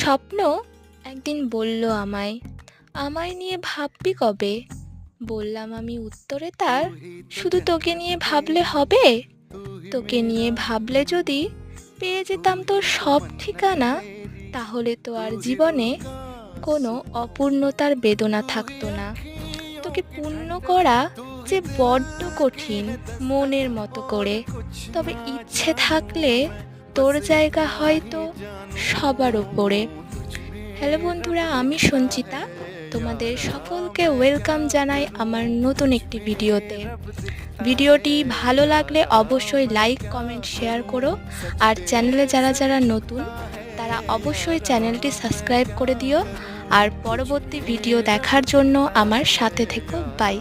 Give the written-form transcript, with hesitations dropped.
স্বপ্ন একদিন বলল আমায়, আমায় নিয়ে ভাববি কবে? বললাম আমি উত্তরে তার, শুধু তোকে নিয়ে ভাবলে হবে? তোকে নিয়ে ভাবলে যদি পেয়ে যেতাম তোর সব ঠিকানা, তাহলে তো আর জীবনে কোনো অপূর্ণতার বেদনা থাকতো না। তোকে পূর্ণ করা যে বড্ড কঠিন মনের মতো করে, তবে ইচ্ছে থাকলে তোর জায়গা হয়তো সবার উপরে। হ্যালো বন্ধুরা, আমি সঞ্চিতা, তোমাদের সকলকে ওয়েলকাম জানাই আমার নতুন একটি ভিডিওতে। ভিডিওটি ভালো লাগলে অবশ্যই লাইক কমেন্ট শেয়ার করো, আর চ্যানেলে যারা যারা নতুন তারা অবশ্যই চ্যানেলটি সাবস্ক্রাইব করে দিও। আর পরবর্তী ভিডিও দেখার জন্য আমার সাথে থেকো। বাই।